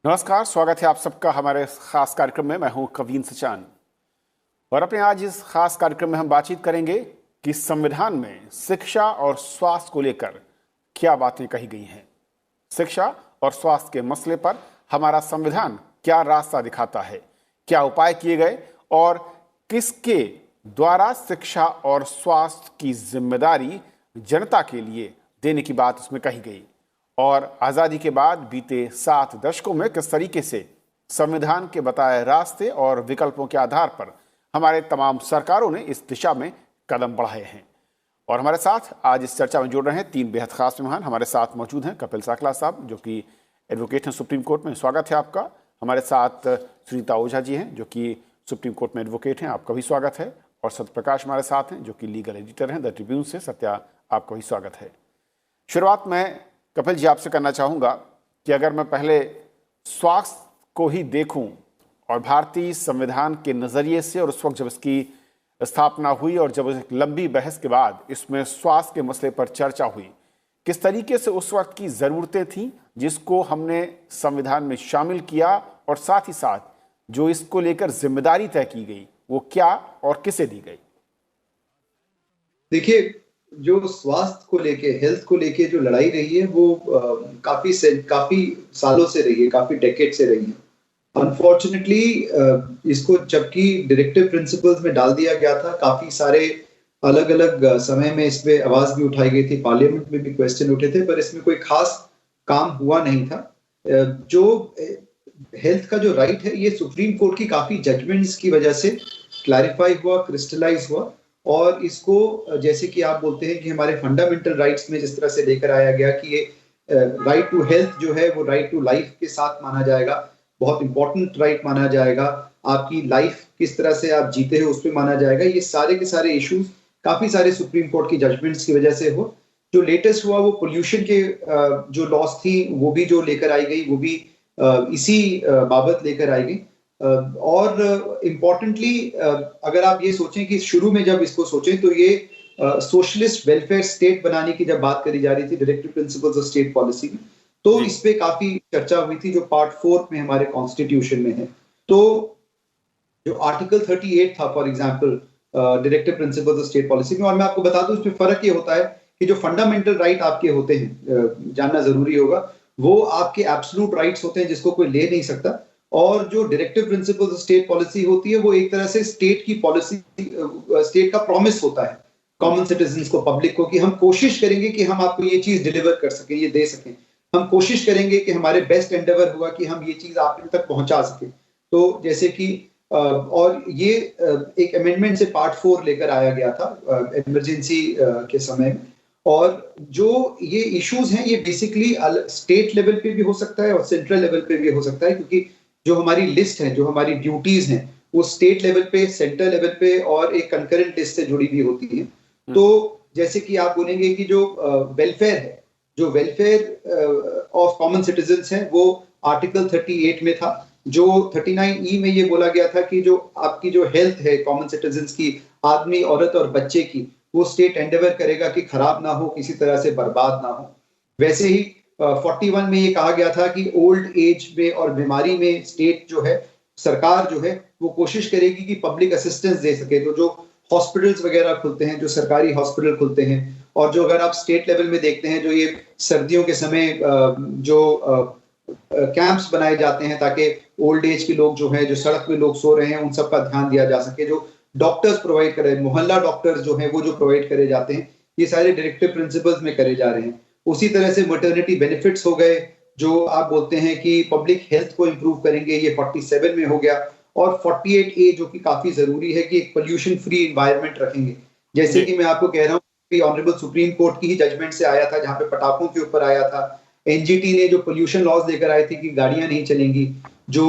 नमस्कार, स्वागत है आप सबका हमारे इस खास कार्यक्रम में। मैं हूं कवीन सचान और अपने आज इस खास कार्यक्रम में हम बातचीत करेंगे कि संविधान में शिक्षा और स्वास्थ्य को लेकर क्या बातें कही गई हैं। शिक्षा और स्वास्थ्य के मसले पर हमारा संविधान क्या रास्ता दिखाता है, क्या उपाय किए गए और किसके द्वारा शिक्षा और स्वास्थ्य की जिम्मेदारी जनता के लिए देने की बात उसमें कही गई। और आज़ादी के बाद बीते 7 दशकों में किस तरीके से संविधान के बताए रास्ते और विकल्पों के आधार पर हमारे तमाम सरकारों ने इस दिशा में कदम बढ़ाए हैं। और हमारे साथ आज इस चर्चा में जुड़ रहे हैं 3 बेहद खास मेहमान। हमारे साथ मौजूद हैं कपिल साकला साहब, जो कि एडवोकेट हैं सुप्रीम कोर्ट में। स्वागत है आपका। हमारे साथ सुनीता ओझा जी हैं, जो कि सुप्रीम कोर्ट में एडवोकेट हैं। आपका भी स्वागत है। और सत्यप्रकाश हमारे साथ हैं, जो कि लीगल एडिटर हैं द ट्रिब्यून से। सत्या, आपका भी स्वागत है। शुरुआत में कपिल जी आपसे करना चाहूँगा कि अगर मैं पहले स्वास्थ्य को ही देखूं और भारतीय संविधान के नज़रिए से, और उस वक्त जब इसकी स्थापना हुई और जब एक लंबी बहस के बाद इसमें स्वास्थ्य के मसले पर चर्चा हुई, किस तरीके से उस वक्त की ज़रूरतें थीं जिसको हमने संविधान में शामिल किया, और साथ ही साथ जो इसको लेकर जिम्मेदारी तय की गई वो क्या और किसे दी गई? देखिए, जो स्वास्थ्य को लेके, हेल्थ को लेके जो लड़ाई रही है वो काफी सालों से रही है, काफी डेकेड से रही है। अनफॉर्चुनेटली इसको जबकि डायरेक्टिव प्रिंसिपल्स में डाल दिया गया था, काफी सारे अलग अलग समय में इस पे आवाज भी उठाई गई थी, पार्लियामेंट में भी क्वेश्चन उठे थे, पर इसमें कोई खास काम हुआ नहीं था। जो हेल्थ का जो राइट है, ये सुप्रीम कोर्ट की काफी जजमेंट्स की वजह से क्लैरिफाई हुआ, क्रिस्टलाइज हुआ। और इसको जैसे कि आप बोलते हैं कि हमारे फंडामेंटल राइट्स में जिस तरह से लेकर आया गया कि ये राइट टू हेल्थ जो है वो राइट टू लाइफ के साथ माना जाएगा, बहुत इंपॉर्टेंट राइट माना जाएगा। आपकी लाइफ किस तरह से आप जीते हो उस पर माना जाएगा। ये सारे के सारे इश्यूज काफी सारे सुप्रीम कोर्ट की जजमेंट्स की वजह से हो। जो लेटेस्ट हुआ वो पोल्यूशन के जो लॉस थी वो भी जो लेकर आई गई, वो भी इसी बाबत लेकर आई गई। और इम्पोर्टेंटली अगर आप ये सोचें कि शुरू में जब इसको सोचें तो ये सोशलिस्ट वेलफेयर स्टेट बनाने की जब बात करी जा रही थी directive principles of state policy में, तो इस पे काफी चर्चा हुई थी, जो पार्ट 4 में हमारे कॉन्स्टिट्यूशन में है। तो जो आर्टिकल 38 था for example directive principles of state policy में, और मैं आपको बता दूं इसमें फर्क ये होता है कि जो फंडामेंटल राइट आपके होते हैं, जानना जरूरी होगा, वो आपके एब्सोल्यूट राइट्स होते हैं जिसको कोई ले नहीं सकता। और जो directive principles of state policy होती है वो एक तरह से स्टेट की पॉलिसी, स्टेट का प्रॉमिस होता है कॉमन सिटीजन्स को, पब्लिक को, कि हम कोशिश करेंगे कि हम आपको ये चीज डिलीवर कर सकें, ये दे सकें। हम कोशिश करेंगे कि हमारे बेस्ट एंडेवर हुआ कि हम ये चीज आप तक पहुंचा सकें। तो जैसे कि और ये एक अमेंडमेंट से पार्ट 4 लेकर आया गया था इमरजेंसी के समय में। और जो ये इश्यूज हैं ये बेसिकली स्टेट लेवल पे भी हो सकता है और सेंट्रल लेवल पे भी हो सकता है, क्योंकि जो हमारी लिस्ट है, जो हमारी ड्यूटीज हैं, वो स्टेट लेवल पे, सेंट्रल लेवल पे और एक कंकरेंट लिस्ट से जुड़ी हुई होती है। तो जैसे कि आप बोलेंगे कि जो वेलफेयर है, जो वेलफेयर ऑफ कॉमन सिटीजन्स है, वो आर्टिकल 38 में था। जो 39E में ये बोला गया था कि जो आपकी जो हेल्थ है कॉमन सिटीजन्स की, आदमी, औरत और बच्चे की, वो स्टेट एंडेवर करेगा कि खराब ना हो, किसी तरह से बर्बाद ना हो। वैसे ही 41 में ये कहा गया था कि ओल्ड एज में और बीमारी में स्टेट जो है, सरकार जो है, वो कोशिश करेगी कि पब्लिक असिस्टेंस दे सके। तो जो हॉस्पिटल्स वगैरह खुलते हैं, जो सरकारी हॉस्पिटल खुलते हैं, और जो अगर आप स्टेट लेवल में देखते हैं, जो ये सर्दियों के समय जो कैंप्स बनाए जाते हैं ताकि ओल्ड एज के लोग जो हैं, जो सड़क पे लोग सो रहे हैं, उन सब का ध्यान दिया जा सके। जो डॉक्टर्स प्रोवाइड करे, मोहल्ला डॉक्टर्स जो हैं वो जो प्रोवाइड करे जाते हैं, ये सारे डायरेक्टिव प्रिंसिपल्स में करे जा रहे हैं। उसी तरह से मैटरनिटी बेनिफिट्स हो गए, जो आप बोलते हैं कि पब्लिक हेल्थ को इंप्रूव करेंगे, ये 47 में हो गया। और 48A जो कि काफी जरूरी है कि एक पोल्यूशन फ्री एनवायरनमेंट रखेंगे। जैसे कि मैं आपको कह रहा हूँ, ऑनरेबल सुप्रीम कोर्ट की ही जजमेंट से आया था, जहां पे पटाखों के ऊपर आया था। एनजीटी ने जो पोल्यूशन लॉज लेकर आए थे कि गाड़ियां नहीं चलेंगी, जो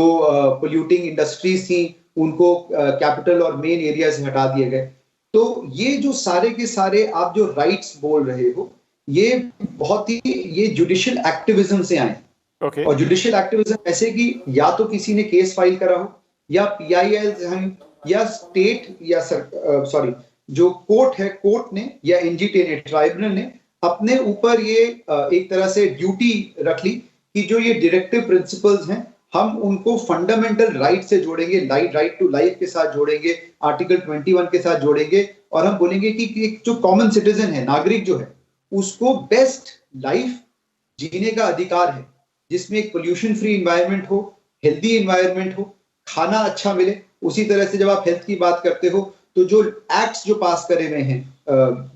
पोल्यूटिंग इंडस्ट्रीज थी उनको कैपिटल और मेन एरिया से हटा दिए गए। तो ये जो सारे के सारे आप जो राइट्स बोल रहे हो, ये बहुत ही, ये जुडिशियल एक्टिविज्म से आए। और जुडिशियल एक्टिविज्म ऐसे कि या तो किसी ने केस फाइल करा हो, या PIL या स्टेट या सॉरी जो कोर्ट है, कोर्ट ने या एनजीटी ने, ट्राइब्यूनल ने अपने ऊपर ये एक तरह से ड्यूटी रख ली कि जो ये डायरेक्टिव प्रिंसिपल्स हैं, हम उनको फंडामेंटल राइट से जोड़ेंगे, राइट टू लाइफ के साथ जोड़ेंगे, आर्टिकल 21 के साथ जोड़ेंगे, और हम बोलेंगे कि एक जो कॉमन सिटीजन है, नागरिक जो है, उसको बेस्ट लाइफ जीने का अधिकार है, जिसमें एक पोल्यूशन फ्री एनवायरनमेंट हो, हेल्दी एनवायरनमेंट हो, खाना अच्छा मिले। उसी तरह से जब आप हेल्थ की बात करते हो तो जो एक्ट्स जो पास करे गए हैं,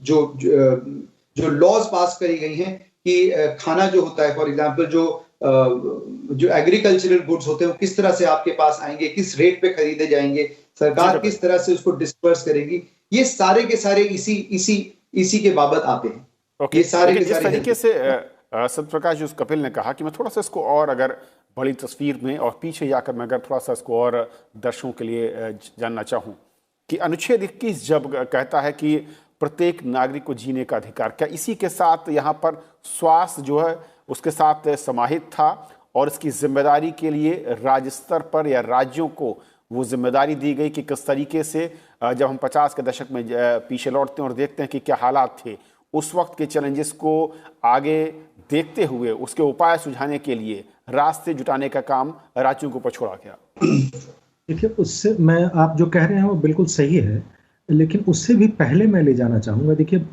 जो लॉज पास करी गई हैं कि खाना जो होता है, फॉर एग्जांपल जो एग्रीकल्चरल गुड्स होते हैं वो किस तरह से आपके पास आएंगे, किस रेट पे खरीदे जाएंगे, सरकार किस तरह से उसको डिस्पर्स करेगी, ये सारे के सारे इसी के बाबत आते हैं। ये सारे के सारे तरीके से सत्यप्रकाश जी कपिल ने कहा कि मैं थोड़ा सा इसको और अगर बड़ी तस्वीर में और पीछे जाकर मैं अगर थोड़ा सा इसको और दर्शकों के लिए जानना चाहूँ कि अनुच्छेद 21 जब कहता है कि प्रत्येक नागरिक को जीने का अधिकार, क्या इसी के साथ यहाँ पर स्वास्थ्य जो है उसके साथ समाहित था, और इसकी जिम्मेदारी के लिए राज्य स्तर पर या राज्यों को वो जिम्मेदारी दी गई कि किस तरीके से जब हम 50 के दशक में पीछे लौटते हैं और देखते हैं कि क्या हालात थे उस वक्त के चैलेंजेस को आगे देखते हुए उसके उपाय सुझाने के लिए रास्ते जुटाने का काम राज्यों को ऊपर छोड़ा गया? देखिए, उससे मैं आप जो कह रहे हैं वो बिल्कुल सही है, लेकिन उससे भी पहले मैं ले जाना चाहूँगा। देखिए,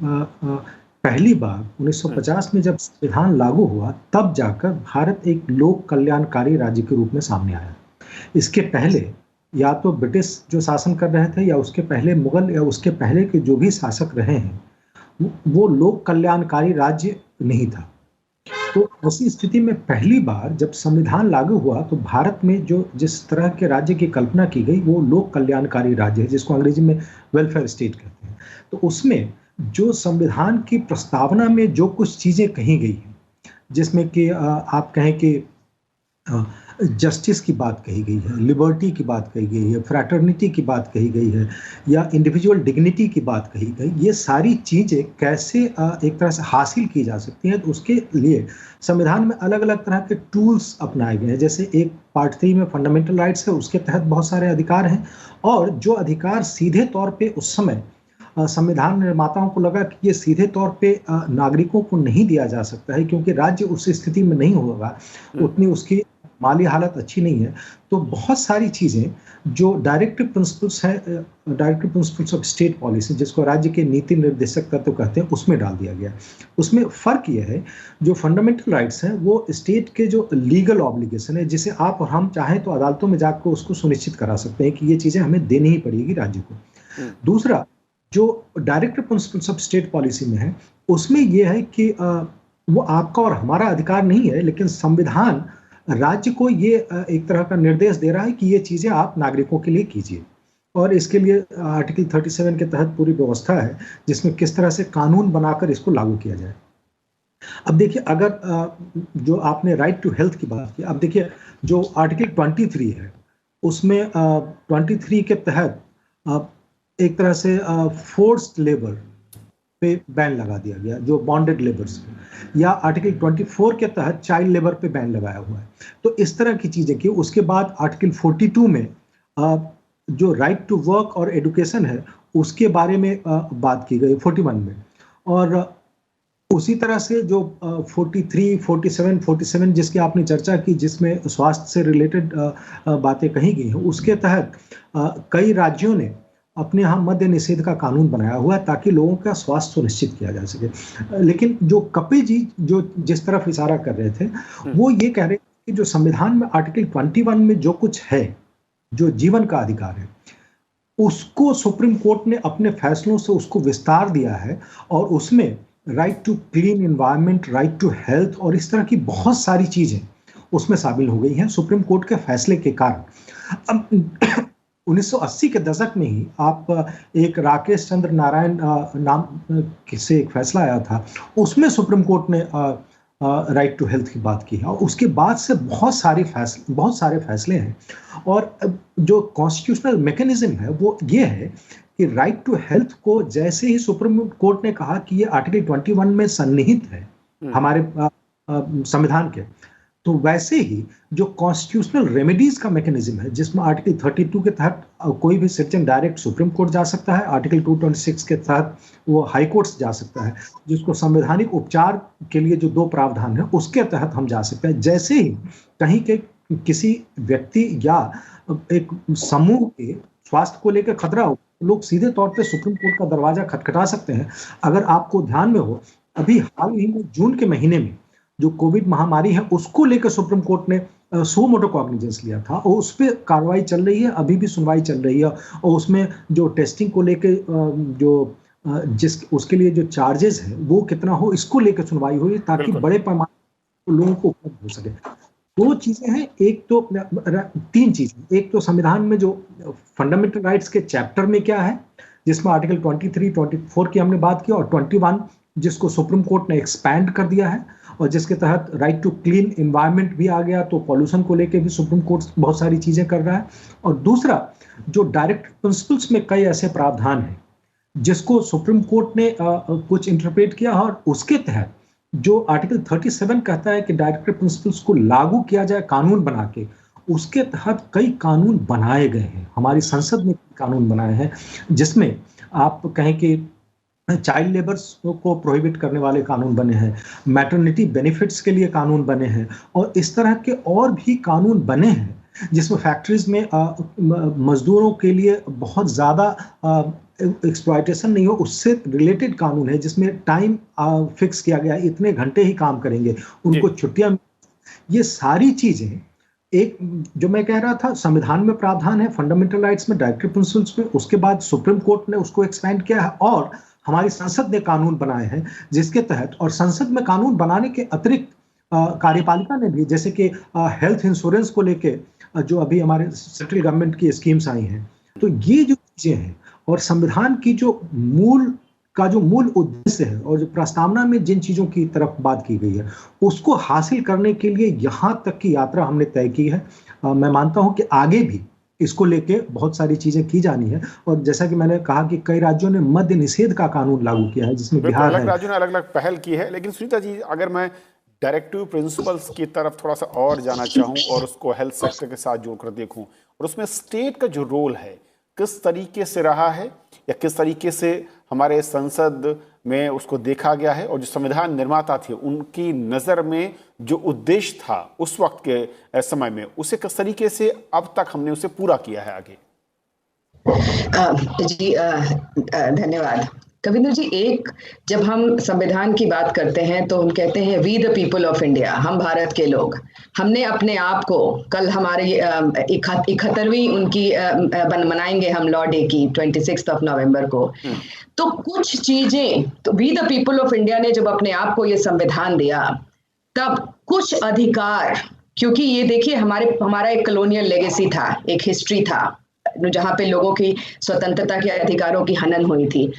पहली बार 1950 में जब संविधान लागू हुआ तब जाकर भारत एक लोक कल्याणकारी राज्य के रूप में सामने आया। इसके पहले या तो ब्रिटिश जो शासन कर रहे थे या उसके पहले मुगल या उसके पहले के जो भी शासक रहे हैं वो लोक कल्याणकारी राज्य नहीं था। तो ऐसी स्थिति में पहली बार जब संविधान लागू हुआ तो भारत में जो जिस तरह के राज्य की कल्पना की गई वो लोक कल्याणकारी राज्य है, जिसको अंग्रेजी में वेलफेयर स्टेट कहते हैं। तो उसमें जो संविधान की प्रस्तावना में जो कुछ चीजें कही गई हैं, जिसमें कि आप कहें कि जस्टिस की बात कही गई है, लिबर्टी की बात कही गई है, फ्रैटर्निटी की बात कही गई है, या इंडिविजुअल डिग्निटी की बात कही गई, ये सारी चीज़ें कैसे एक तरह से हासिल की जा सकती हैं, तो उसके लिए संविधान में अलग अलग तरह के टूल्स अपनाए गए हैं। जैसे एक पार्ट 3 में फंडामेंटल राइट्स है, उसके तहत बहुत सारे अधिकार हैं, और जो अधिकार सीधे तौर पे उस समय संविधान निर्माताओं को लगा कि ये सीधे तौर पे नागरिकों को नहीं दिया जा सकता है क्योंकि राज्य उस स्थिति में नहीं होगा, उतनी उसकी माली हालत अच्छी नहीं है, तो बहुत सारी चीज़ें जो डायरेक्टिव प्रिंसिपल्स हैं, directive principles of state policy, जिसको राज्य के नीति निर्देशक तत्व कहते हैं, उसमें डाल दिया गया। उसमें फ़र्क यह है जो फंडामेंटल राइट्स हैं वो स्टेट के जो लीगल ऑब्लिगेशन है, जिसे आप और हम चाहें तो अदालतों में जाकर उसको सुनिश्चित करा सकते हैं कि ये चीज़ें हमें देनी ही पड़ेगी राज्य को। दूसरा जो directive principles of state policy में है उसमें यह है कि वो आपका और हमारा अधिकार नहीं है, लेकिन संविधान राज्य को ये एक तरह का निर्देश दे रहा है कि ये चीज़ें आप नागरिकों के लिए कीजिए, और इसके लिए आर्टिकल 37 के तहत पूरी व्यवस्था है जिसमें किस तरह से कानून बनाकर इसको लागू किया जाए। अब देखिए, अगर जो आपने राइट टू हेल्थ की बात की, अब देखिए जो आर्टिकल 23 है उसमें 23 के तहत एक तरह से फोर्स्ड लेबर पे बैन लगा दिया गया, जो बॉन्डेड लेबर्स, या आर्टिकल 24 के तहत चाइल्ड लेबर पे बैन लगाया हुआ है। तो इस तरह की चीजें की। उसके बाद आर्टिकल 42 में जो राइट टू वर्क और एजुकेशन है उसके बारे में बात की गई 41 में, और उसी तरह से जो 43, 47 जिसकी आपने चर्चा की, जिसमें स्वास्थ्य से रिलेटेड बातें कही गई हैं, उसके तहत कई राज्यों ने अपने यहाँ मद्य निषेध का कानून बनाया हुआ है ताकि लोगों का स्वास्थ्य सुनिश्चित किया जा सके। लेकिन जो कपिल जी जो जिस तरफ इशारा कर रहे थे वो ये कह रहे थे कि जो संविधान में आर्टिकल 21 में जो कुछ है, जो जीवन का अधिकार है, उसको सुप्रीम कोर्ट ने अपने फैसलों से उसको विस्तार दिया है, और उसमें right to clean environment, right to health और इस तरह की बहुत सारी चीजें उसमें शामिल हो गई हैं सुप्रीम कोर्ट के फैसले के कारण। अब 1980 के दशक में ही आप एक राकेश चंद्र नारायण नाम से एक फैसला आया था, उसमें सुप्रीम कोर्ट ने राइट टू हेल्थ की बात की है, और उसके बाद से बहुत सारे फैसले हैं। और जो कॉन्स्टिट्यूशनल मैकेनिज्म है वो ये है कि राइट टू हेल्थ को जैसे ही सुप्रीम कोर्ट ने कहा कि ये आर्टिकल 21 में सन्निहित है हमारे संविधान के, तो वैसे ही जो कॉन्स्टिट्यूशनल रेमेडीज का मैकेनिज्म है, जिसमें आर्टिकल 32 के तहत कोई भी सिटीजन डायरेक्ट सुप्रीम कोर्ट जा सकता है, आर्टिकल 226 के तहत वो हाई कोर्ट्स जा सकता है, जिसको संवैधानिक उपचार के लिए जो 2 प्रावधान है उसके तहत हम जा सकते हैं। जैसे ही कहीं के किसी व्यक्ति या एक समूह के स्वास्थ्य को लेकर खतरा हो, लोग सीधे तौर पे सुप्रीम कोर्ट का दरवाजा खटखटा सकते हैं। अगर आपको ध्यान में हो, अभी हाल ही में जून के महीने में जो कोविड महामारी है उसको लेकर सुप्रीम कोर्ट ने सो मोटो कॉग्निजेंस लिया था और उस पर कार्रवाई चल रही है, अभी भी सुनवाई चल रही है। और उसमें जो टेस्टिंग को लेकर जो उसके लिए जो चार्जेस है वो कितना हो, इसको लेकर सुनवाई हुई ताकि बड़े पैमाने पर लोगों को उपलब्ध हो सके। दो चीजें हैं, एक तो तीन चीजें, एक तो संविधान में जो फंडामेंटल राइट्स के चैप्टर में क्या है, जिसमें आर्टिकल 23, 24 की हमने बात की, और 21 जिसको सुप्रीम कोर्ट ने एक्सपैंड कर दिया है और जिसके तहत राइट टू क्लीन एनवायरनमेंट भी आ गया, तो पॉल्यूशन को लेकर भी सुप्रीम कोर्ट बहुत सारी चीजें कर रहा है। और दूसरा जो डायरेक्ट प्रिंसिपल्स में कई ऐसे प्रावधान हैं जिसको सुप्रीम कोर्ट ने कुछ इंटरप्रेट किया, और उसके तहत जो आर्टिकल 37 कहता है कि डायरेक्टिव प्रिंसिपल्स को लागू किया जाए कानून बना के, उसके तहत कई कानून बनाए गए हैं, हमारी संसद में कानून बनाए हैं, जिसमें आप कहें कि चाइल्ड लेबर्स को प्रोहिबिट करने वाले कानून बने हैं, मैटरनिटी बेनिफिट्स के लिए कानून बने हैं, और इस तरह के और भी कानून बने हैं, जिसमें फैक्ट्रीज में मजदूरों के लिए बहुत ज़्यादा एक्सप्लॉयटेशन नहीं हो, उससे रिलेटेड कानून है, जिसमें टाइम फिक्स किया गया, इतने घंटे ही काम करेंगे, उनको छुट्टियां। ये सारी चीजें एक जो मैं कह रहा था संविधान में प्रावधान है, फंडामेंटल राइट्स में, डायरेक्टिव प्रिंसिपल्स में, उसके बाद सुप्रीम कोर्ट ने उसको एक्सपेंड किया है और हमारी संसद ने कानून बनाए हैं जिसके तहत, और संसद में कानून बनाने के अतिरिक्त कार्यपालिका ने भी, जैसे कि हेल्थ इंश्योरेंस को लेके जो अभी हमारे सेंट्रल गवर्नमेंट की स्कीम्स आई हैं, तो ये जो चीजें हैं और संविधान की जो मूल उद्देश्य है और जो प्रस्तावना में जिन चीजों की तरफ बात की गई है उसको हासिल करने के लिए यहाँ तक की यात्रा हमने तय की है। मैं मानता हूँ कि आगे भी इसको लेके बहुत सारी चीजें की जानी है, और जैसा कि मैंने कहा कि कई राज्यों ने मद्य निषेध का कानून लागू किया है, जिसमें बिहार अलग राज्यों ने अलग अलग पहल की है। लेकिन सुनीता जी, अगर मैं डायरेक्टिव प्रिंसिपल्स की तरफ थोड़ा सा और जाना चाहूँ और उसको हेल्थ सेक्टर के साथ जोड़कर देखूँ, और उसमें स्टेट का जो रोल है किस तरीके से रहा है या किस तरीके से हमारे संसद में उसको देखा गया है, और जो संविधान निर्माता थे उनकी नज़र में जो उद्देश्य था उस वक्त के समय में, उसे किस तरीके से अब तक हमने उसे पूरा किया है आगे? जी धन्यवाद कविंदर जी। एक जब हम संविधान की बात करते हैं तो हम कहते हैं we the people of India, हम भारत के लोग, हमने अपने आप को, कल हमारे 71वीं उनकी मनाएंगे हम लॉ डे की 26 नवंबर को, तो कुछ चीजें, तो we the people of India ने जब अपने आप को ये संविधान दिया तब कुछ अधिकार, क्योंकि ये देखिए हमारा एक कॉलोनियल लेगेसी था, एक हिस्ट्री था जहाँ पे लोगों की स्वतंत्रता के अधिकारों की हनन हुई थी,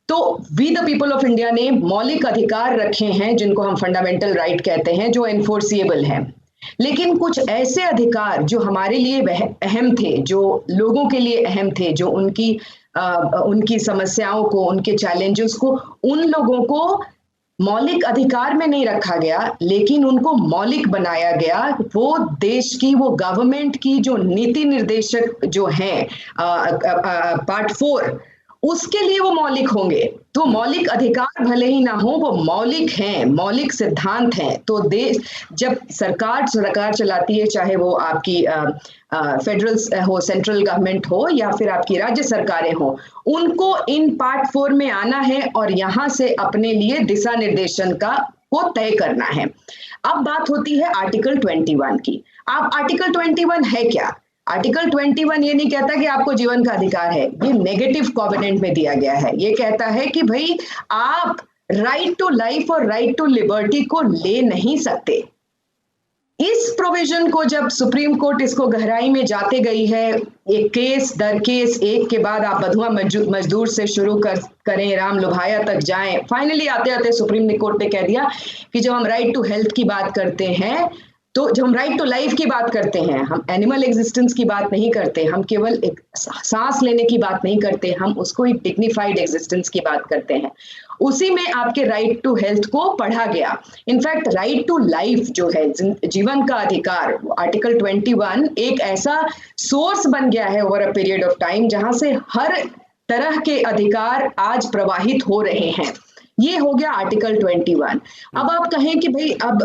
तो we the people of India ने मौलिक अधिकार रखे हैं जिनको हम फंडामेंटल राइट कहते हैं, जो एनफोर्सिएबल हैं। लेकिन कुछ ऐसे अधिकार जो हमारे लिए अहम थे, जो लोगों के लिए अहम थे, जो उनकी समस्याओं को, उनके चैलेंजेस को, उन लोगों को मौलिक अधिकार में नहीं रखा गया, लेकिन उनको मौलिक बनाया गया। वो देश की, वो गवर्नमेंट की जो नीति निर्देशक जो हैं, पार्ट 4, उसके लिए वो मौलिक होंगे। तो मौलिक अधिकार भले ही ना हो, वो मौलिक हैं, मौलिक सिद्धांत हैं। तो देश जब सरकार चलाती है, चाहे वो आपकी फेडरल हो, सेंट्रल गवर्नमेंट हो, या फिर आपकी राज्य सरकारें हो, उनको इन पार्ट 4 में आना है और यहाँ से अपने लिए दिशा निर्देशन को तय करना है। अब बात होती है आर्टिकल 21 की। अब आर्टिकल 21 है क्या? आर्टिकल 21 ये नहीं कहता कि आपको जीवन का अधिकार है, ये नेगेटिव कॉवेनेंट में दिया गया है। ये कहता है कि भाई आप राइट टू लाइफ और राइट टू लिबर्टी को ले नहीं सकते। इस प्रोविजन को जब सुप्रीम कोर्ट इसको गहराई में जाते गई है, एक केस दर केस, एक के बाद आप बधुआ मजदूर से शुरू करें, राम लुभाया तक जाएं, फाइनली आते आते सुप्रीम कोर्ट ने कह दिया कि जब हम राइट टू हेल्थ की बात करते हैं, तो जब हम राइट टू लाइफ की बात करते हैं, हम एनिमल एग्जिस्टेंस की बात नहीं करते, हम केवल एक सांस लेने की बात नहीं करते, हम उसको एक डिग्निफाइड एग्जिस्टेंस की बात करते हैं। उसी में आपके राइट टू हेल्थ को पढ़ा गया। इनफैक्ट राइट टू लाइफ जो है, जीवन का अधिकार, आर्टिकल 21 एक ऐसा सोर्स बन गया है over a period of time, जहां से हर तरह के अधिकार आज प्रवाहित हो रहे हैं। ये हो गया आर्टिकल 21। अब आप कहें कि भाई अब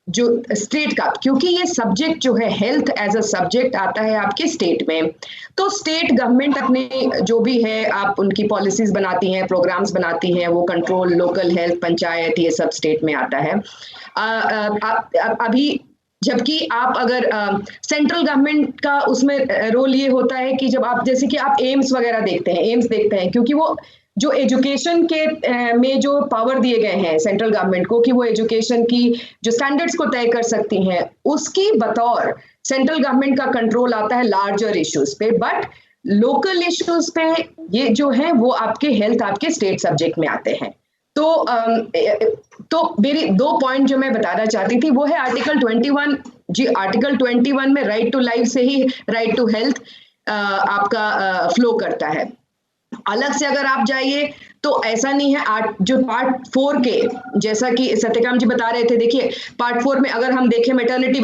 जो स्टेट का, क्योंकि ये सब्जेक्ट जो है हेल्थ एज अ सब्जेक्ट आता है आपके स्टेट में, तो स्टेट गवर्नमेंट अपने जो भी है आप उनकी पॉलिसीज बनाती हैं, प्रोग्राम्स बनाती हैं, वो कंट्रोल, लोकल हेल्थ, पंचायत, ये सब स्टेट में आता है। अभी जबकि आप अगर सेंट्रल गवर्नमेंट का उसमें रोल ये होता है कि जब आप जैसे कि आप एम्स वगैरह देखते हैं, क्योंकि वो जो एजुकेशन के में जो पावर दिए गए हैं सेंट्रल गवर्नमेंट को कि वो एजुकेशन की जो स्टैंडर्ड्स को तय कर सकती हैं, उसकी बतौर सेंट्रल गवर्नमेंट का कंट्रोल आता है लार्जर इश्यूज पे, बट लोकल इश्यूज पे ये जो है वो आपके हेल्थ, आपके स्टेट सब्जेक्ट में आते हैं। तो मेरी 2 पॉइंट जो मैं बताना चाहती थी वो है आर्टिकल 21 जी। आर्टिकल 21 में राइट टू लाइफ से ही राइट टू हेल्थ आपका फ्लो करता है। अलग से अगर आप जाइए तो ऐसा नहीं है। जो पार्ट 4 के, जैसा कि सत्यकाम जी बता रहे थे, देखिए पार्ट 4 में अगर हम देखें मैटरनिटी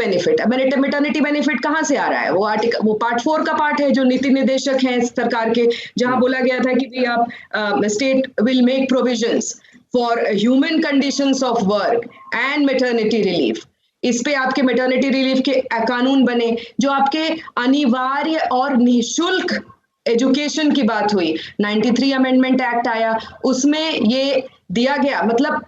बेनिफिट कहाँ से आ रहा है? वो पार्ट 4 का पार्ट है जो नीति निर्देशक हैं सरकार के, जहां बोला गया था कि भाई आप state will make provisions for human conditions of work and maternity relief. इस पे आपके मैटरनिटी रिलीफ के कानून बने, जो आपके अनिवार्य और निःशुल्क एजुकेशन की बात हुई। 93 अमेंडमेंट एक्ट आया, उसमें ये दिया गया, मतलब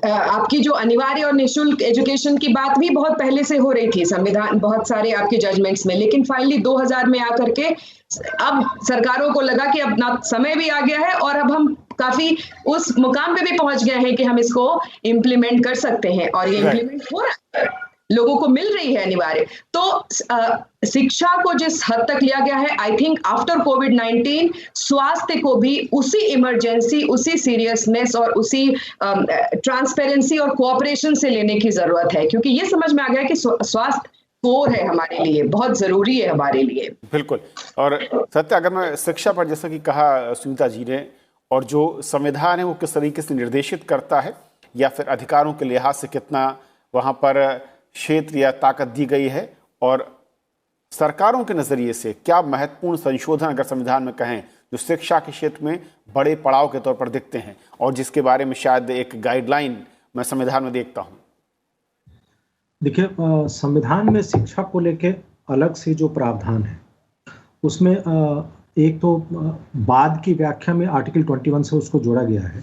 आपकी जो अनिवार्य और निःशुल्क एजुकेशन की बात भी बहुत पहले से हो रही थी संविधान, बहुत सारे आपके जजमेंट्स में, लेकिन फाइनली 2000 में आकर के अब सरकारों को लगा कि अब ना समय भी आ गया है और अब हम काफी उस मुकाम पे भी पहुंच गए हैं कि हम इसको इम्प्लीमेंट कर सकते हैं, और ये इम्प्लीमेंट हो रहा है, लोगों को मिल रही है अनिवार्य। तो शिक्षा को जिस हद तक लिया गया है, आई थिंक आफ्टर कोविड-19 स्वास्थ्य को भी उसी इमरजेंसी, उसी सीरियसनेस और उसी ट्रांसपेरेंसी और कोऑपरेशन से लेने की जरूरत है, क्योंकि ये समझ में आ गया कि स्वास्थ्य कोर है हमारे लिए, बहुत जरूरी है हमारे लिए। बिल्कुल। और सत्य, अगर मैं शिक्षा पर जैसा कि कहा सुनीता जी ने, और जो संविधान है वो किस तरीके से निर्देशित करता है या फिर अधिकारों के लिहाज से कितना वहाँ पर क्षेत्र या ताकत दी गई है, और सरकारों के नज़रिए से क्या महत्वपूर्ण संशोधन अगर संविधान में कहें जो शिक्षा के क्षेत्र में बड़े पड़ाव के तौर पर दिखते हैं, और जिसके बारे में शायद एक गाइडलाइन मैं संविधान में देखता हूँ। देखिए, संविधान में शिक्षा को लेके अलग से जो प्रावधान है उसमें एक तो बाद की व्याख्या में आर्टिकल 21 से उसको जोड़ा गया है,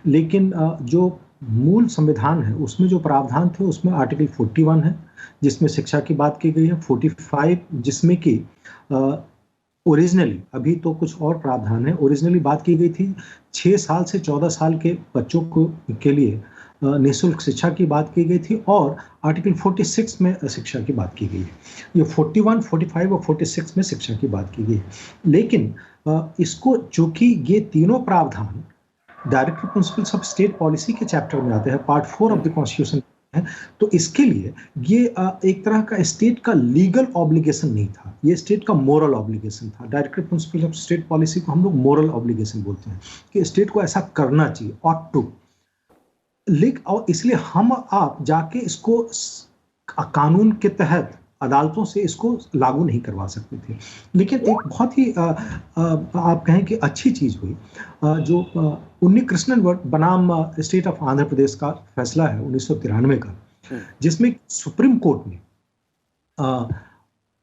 लेकिन जो मूल संविधान है उसमें जो प्रावधान थे उसमें आर्टिकल 41 है जिसमें शिक्षा की बात की गई है, 45 जिसमें कि ओरिजिनली, अभी तो कुछ और प्रावधान है, ओरिजिनली बात की गई थी 6 साल से 14 साल के बच्चों के लिए निःशुल्क शिक्षा की बात की गई थी, और आर्टिकल 46 में शिक्षा की बात की गई है। ये 41, 45 और 46 में शिक्षा की बात की गई है, लेकिन इसको चूंकि ये तीनों प्रावधान directive principles of state policy के चैप्टर में आते हैं, पार्ट 4 ऑफ द कॉन्स्टिट्यूशन है, तो इसके लिए ये एक तरह का स्टेट का लीगल ऑब्लिगेशन नहीं था, ये स्टेट का मोरल ऑब्लिगेशन था। Directive principles of state policy को हम लोग मोरल ऑब्लिगेशन बोलते हैं कि स्टेट को ऐसा करना चाहिए, ऑट टू, और इसलिए हम आप जाके इसको कानून के तहत अदालतों से इसको लागू नहीं करवा सकते थे। लेकिन एक बहुत ही आप कहें कि अच्छी चीज हुई, जो उन्नी कृष्णन बनाम स्टेट ऑफ आंध्र प्रदेश का फैसला है 1993 का, जिसमें सुप्रीम कोर्ट ने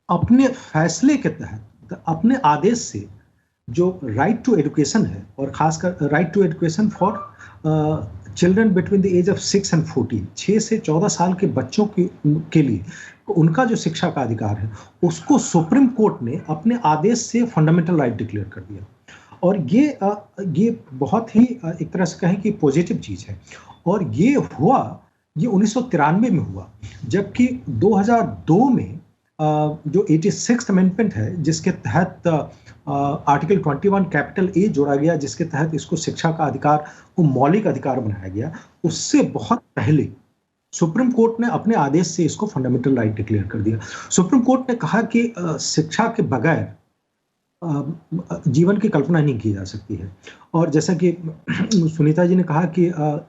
अपने फैसले के तहत, अपने आदेश से जो राइट टू एजुकेशन है, और खासकर right to education for children between the age of 6 and 14, 6 से 14 साल के बच्चों के लिए उनका जो शिक्षा का अधिकार है उसको सुप्रीम कोर्ट ने अपने आदेश से फंडामेंटल राइट डिक्लेयर कर दिया। और ये बहुत ही एक तरह से कहें कि पॉजिटिव चीज है, और ये 1993 में हुआ, जबकि 2002 में जो 86th अमेंडमेंट है जिसके तहत आर्टिकल 21 कैपिटल ए जोड़ा गया, जिसके तहत इसको शिक्षा का अधिकार को मौलिक अधिकार बनाया गया, उससे बहुत पहले सुप्रीम कोर्ट ने अपने आदेश से इसको फंडामेंटल राइट डिक्लेयर कर दिया। सुप्रीम कोर्ट ने कहा कि शिक्षा के बगैर जीवन की कल्पना नहीं की जा सकती है, और जैसा कि सुनीता जी ने कहा कि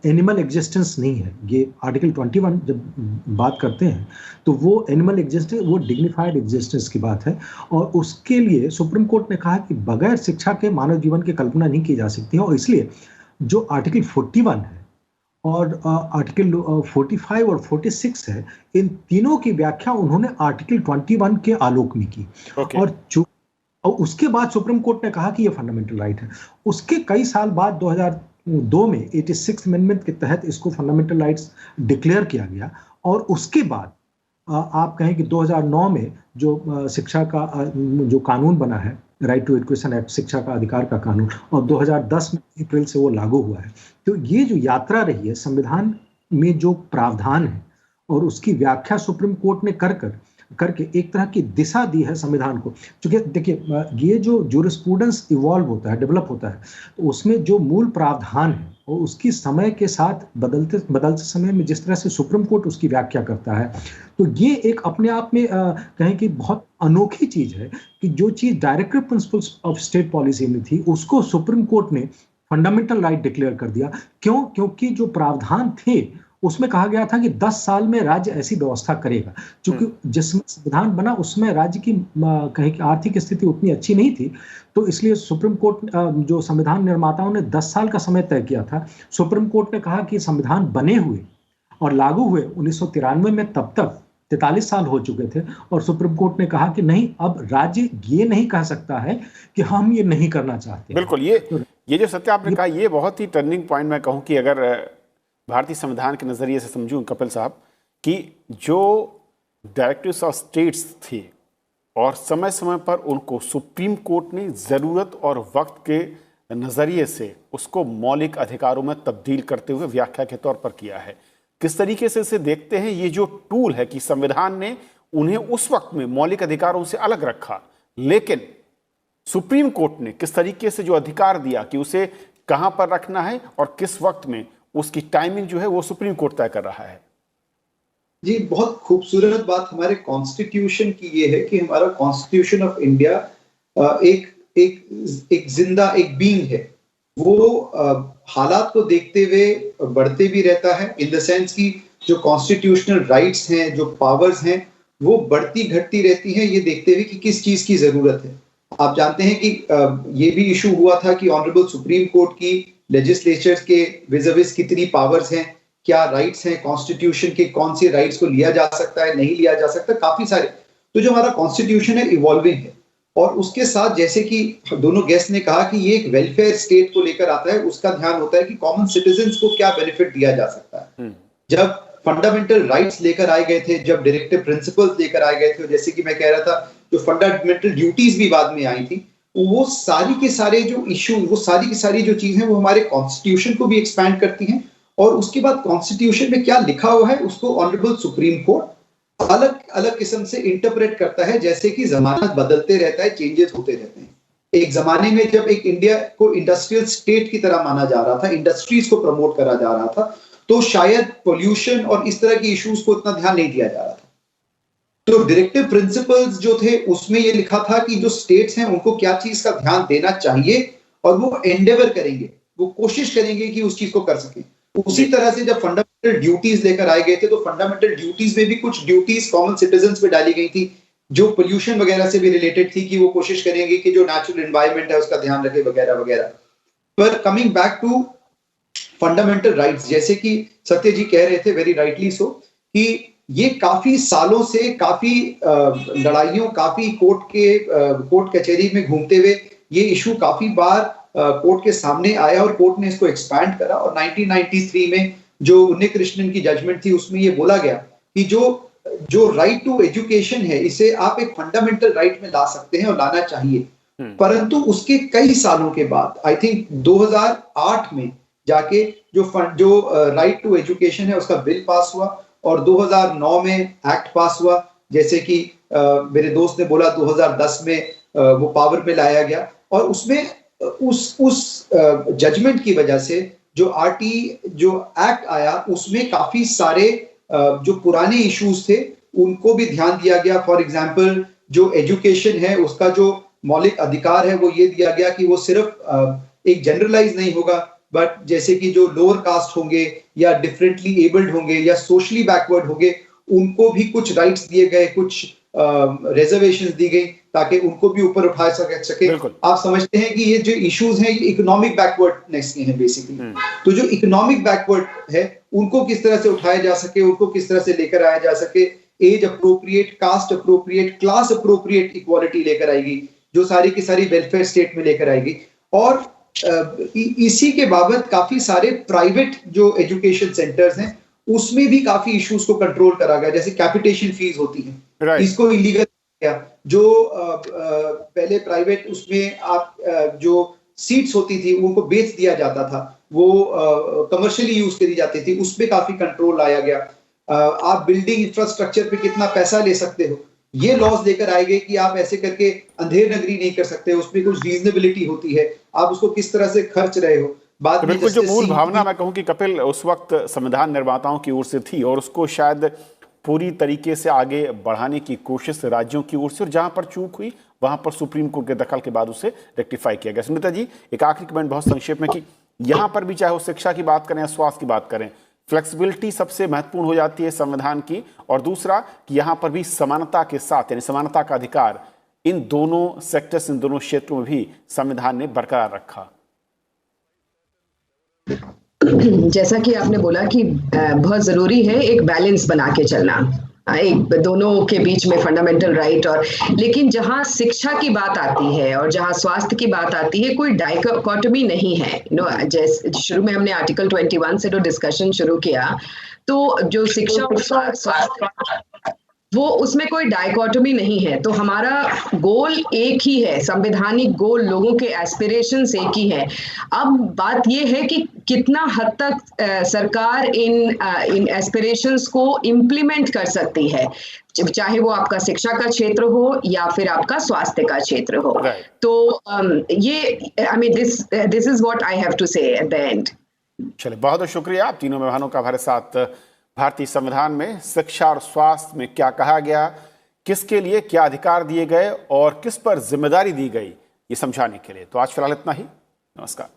एनिमल एग्जिस्टेंस नहीं है, ये आर्टिकल 21 जब बात करते हैं तो वो एनिमल एग्जिस्टेंस, वो डिग्निफाइड एग्जिस्टेंस की बात है, और उसके लिए सुप्रीम कोर्ट ने कहा कि बगैर शिक्षा के मानव जीवन की कल्पना नहीं की जा सकती है, और इसलिए जो आर्टिकल 41 है और आर्टिकल 45 और 46 है, इन तीनों की व्याख्या उन्होंने आर्टिकल 21 के आलोक में की। और उसके बाद सुप्रीम कोर्ट ने कहा कि ये फंडामेंटल राइट है। उसके कई साल बाद 2002 में 86 अमेंडमेंट के तहत इसको फंडामेंटल राइट्स डिक्लेयर किया गया। और उसके बाद आप कहें कि 2009 में जो शिक्षा का जो कानून बना है, राइट टू एजुकेशन एक्ट, शिक्षा का अधिकार का कानून, और 2010 में अप्रैल से वो लागू हुआ है। तो ये जो यात्रा रही है संविधान में जो प्रावधान है और उसकी व्याख्या सुप्रीम कोर्ट ने करके एक तरह की दिशा दी है संविधान को। क्योंकि देखिए ये जो ज्यूरिस्प्रूडेंस इवॉल्व होता है, डेवलप होता है, तो उसमें जो मूल प्रावधान है और उसकी समय के साथ बदलते समय में जिस तरह से सुप्रीम कोर्ट उसकी व्याख्या करता है, तो ये एक अपने आप में कहें कि बहुत अनोखी चीज है कि जो चीज directive principles of state policy में थी उसको सुप्रीम कोर्ट ने फंडामेंटल राइट डिक्लेयर कर दिया। क्यों? क्योंकि जो प्रावधान थे उसमें कहा गया था कि 10 साल में राज्य ऐसी व्यवस्था करेगा। क्योंकि जिसमें संविधान बना उसमें राज्य की कहें कि आर्थिक स्थिति उतनी अच्छी नहीं थी, तो इसलिए सुप्रीम कोर्ट जो संविधान निर्माताओं ने 10 साल का समय तय किया था। सुप्रीम कोर्ट ने कहा कि संविधान बने हुए और लागू हुए 1993 में, तब तक 43 साल हो चुके थे, और सुप्रीम कोर्ट ने कहा कि नहीं, अब राज्य ये नहीं कह सकता है कि हम ये नहीं करना चाहते। बिल्कुल, ये जो सत्य आपने कहा, ये बहुत ही टर्निंग पॉइंट मैं कहूँ कि अगर भारतीय संविधान के नज़रिए से समझूं कपिल साहब, कि जो डायरेक्टिव्स ऑफ स्टेट्स थे और समय समय पर उनको सुप्रीम कोर्ट ने ज़रूरत और वक्त के नज़रिए से उसको मौलिक अधिकारों में तब्दील करते हुए व्याख्या के तौर पर किया है। किस तरीके से इसे देखते हैं? ये जो टूल है कि संविधान ने उन्हें उस वक्त में मौलिक अधिकारों से अलग रखा, लेकिन सुप्रीम कोर्ट ने किस तरीके से जो अधिकार दिया कि उसे कहां पर रखना है और किस वक्त में, उसकी टाइमिंग जो है वो सुप्रीम कोर्ट तय कर रहा है। जी, बहुत खूबसूरत बात हमारे कॉन्स्टिट्यूशन की ये है कि हमारा कॉन्स्टिट्यूशन ऑफ इंडिया एक जिंदा एक बीइंग है। वो हालात को देखते हुए बढ़ते भी रहता है, इन द सेंस कि जो कॉन्स्टिट्यूशनल राइट्स हैं, जो पावर्स हैं, वो बढ़ती घटती रहती हैं, ये देखते हुए कि किस चीज की जरूरत है। आप जानते हैं कि ये भी इशू हुआ था कि ऑनरेबल सुप्रीम कोर्ट की लेजिस्लेचर्स के विज़ कितनी पावर्स हैं, क्या राइट्स हैं कॉन्स्टिट्यूशन के, कौन से राइट्स को लिया जा सकता है, नहीं लिया जा सकता, काफी सारे। तो जो हमारा कॉन्स्टिट्यूशन है इवॉल्विंग है, और उसके साथ जैसे कि दोनों गेस्ट ने कहा कि ये एक वेलफेयर स्टेट को लेकर आता है, उसका ध्यान होता है कि कॉमन सिटीजन्स को क्या बेनिफिट दिया जा सकता है। जब फंडामेंटल राइट्स लेकर आए गए थे, जब डायरेक्टिव प्रिंसिपल्स लेकर आए गए थे, जैसे कि मैं कह रहा था जो फंडामेंटल ड्यूटीज भी बाद में आई थी, वो सारी के सारे जो इशू, वो सारी की सारी जो चीजें वो हमारे कॉन्स्टिट्यूशन को भी एक्सपैंड करती हैं। और उसके बाद कॉन्स्टिट्यूशन में क्या लिखा हुआ है उसको ऑनरेबल सुप्रीम कोर्ट अलग अलग किस्म से इंटरप्रेट करता है, जैसे कि जमाना बदलते रहता है, चेंजेस होते रहते हैं। एक जमाने में जब एक इंडिया को इंडस्ट्रियल स्टेट की तरह माना जा रहा था, इंडस्ट्रीज को प्रमोट करा जा रहा था, तो शायद पोल्यूशन और इस तरह की इश्यूज को इतना ध्यान नहीं दिया जा रहा था। तो डायरेक्टिव प्रिंसिपल्स जो थे उसमें ये लिखा था कि जो स्टेट्स हैं उनको क्या चीज का ध्यान देना चाहिए, और वो एंडेवर करेंगे, वो कोशिश करेंगे कि उस चीज को कर सके। उसी तरह से जब फंडामेंटल ड्यूटीज लेकर आए गए थे, तो फंडामेंटल ड्यूटीज में भी कुछ ड्यूटीज कॉमन सिटीजन्स पे डाली गई थी, जो पोल्यूशन वगैरह से भी रिलेटेड थी, कि वो कोशिश करेंगे कि जो नेचुरल एनवायरनमेंट है उसका ध्यान रखे वगैरह वगैरह। पर coming back to fundamental rights, जैसे कि सत्य जी कह रहे थे वेरी राइटली सो, कि ये काफी सालों से, काफी लड़ाइयों, काफी कोर्ट कचहरी में घूमते हुए ये इशू काफी बार कोर्ट के सामने आया, और कोर्ट ने इसको एक्सपैंड करा। और 1993 में जो उन्नीकृष्णन की जजमेंट थी उसमें ये बोला गया कि जो राइट टू एजुकेशन है, इसे आप एक फंडामेंटल राइट में ला सकते हैं और लाना चाहिए। परंतु उसके कई सालों के बाद, आई थिंक 2008 में जाके जो राइट टू एजुकेशन है उसका बिल पास हुआ, और 2009 में एक्ट पास हुआ, जैसे कि मेरे दोस्त ने बोला 2010 में वो पावर में लाया गया। और उसमें उस जजमेंट की वजह से जो एक्ट आया, उसमें काफी सारे जो पुराने इश्यूज थे उनको भी ध्यान दिया गया। फॉर एग्जांपल जो एजुकेशन है उसका जो मौलिक अधिकार है वो ये दिया गया कि वो सिर्फ एक जनरलाइज नहीं होगा, बट जैसे कि जो लोअर कास्ट होंगे या डिफरेंटली एबल्ड होंगे या सोशली बैकवर्ड होंगे, उनको भी कुछ राइट्स दिए गए, कुछ रिजर्वेशंस दी गई ताकि उनको भी ऊपर उठा सके। आप समझते हैं कि ये जो इश्यूज हैं ये इकोनॉमिक बैकवर्डनेस के हैं बेसिकली। तो जो इकोनॉमिक बैकवर्ड है उनको किस तरह से उठाया जा सके, उनको किस तरह से लेकर आया जा सके, age appropriate, caste appropriate, class appropriate equality लेकर आएगी, जो सारी की सारी वेलफेयर स्टेट में लेकर आएगी। और इसी के बाबत काफी सारे प्राइवेट जो एजुकेशन सेंटर्स हैं उसमें भी काफी इश्यूज को कंट्रोल करा गया, जैसे कैपिटेशन फीस होती है, इसको इलीगल किया। जो पहले प्राइवेट उसमें आप जो सीट्स होती थी उनको बेच दिया जाता था, वो कमर्शियली यूज करी जाती थी, उसमें काफी कंट्रोल लाया गया। आप बिल्डिंग इंफ्रास्ट्रक्चर पे कितना पैसा ले सकते हो, ये लॉज लेकर आए गए कि आप ऐसे करके अंधेर नगरी नहीं कर सकते, उसमें कुछ रीजनेबिलिटी होती है, आप उसको किस तरह से खर्च रहे हो। बाद में बिल्कुल जो मूल भावना मैं कहूं कि कपिल उस वक्त संविधान निर्माताओं की ओर से थी और उसको शायद पूरी तरीके से आगे बढ़ाने की कोशिश राज्यों की ओर से, और जहां पर चूक हुई वहां पर सुप्रीम कोर्ट के दखल के बाद उसे रेक्टिफाई किया गया। सुनीता जी, एक आखिरी कमेंट बहुत संक्षेप में कि यहां पर भी चाहे वो शिक्षा की बात करें या स्वास्थ्य की बात करें, फ्लेक्सिबिलिटी सबसे महत्वपूर्ण हो जाती है संविधान की, और दूसरा कि यहां पर भी समानता के साथ यानी समानता का अधिकार इन दोनों सेक्टर्स, इन दोनों क्षेत्रों में भी संविधान ने बरकरार रखा। जैसा कि आपने बोला कि बहुत जरूरी है एक बैलेंस बना के चलना, एक दोनों के बीच में फंडामेंटल राइट। और लेकिन जहां शिक्षा की बात आती है और जहां स्वास्थ्य की बात आती है, कोई डाइकोटमी नहीं है। जैसे शुरू में हमने आर्टिकल 21 से जो डिस्कशन शुरू किया, तो जो शिक्षा और स्वास्थ्य वो उसमें कोई डाइकोटमी नहीं है। तो हमारा गोल एक ही है, संवैधानिक गोल, लोगों के एस्पिरेशंस एक ही है। अब बात ये है कि कितना हद तक सरकार इन एस्पिरेशंस को इम्प्लीमेंट कर सकती है, चाहे वो आपका शिक्षा का क्षेत्र हो या फिर आपका स्वास्थ्य का क्षेत्र हो। तो ये I mean this is what I have to say at the end. चलिए, बहुत बहुत शुक्रिया आप तीनों मेहमानों का हमारे साथ भारतीय संविधान में शिक्षा और स्वास्थ्य में क्या कहा गया, किसके लिए क्या अधिकार दिए गए और किस पर जिम्मेदारी दी गई, ये समझाने के लिए। तो आज फिलहाल इतना ही। नमस्कार।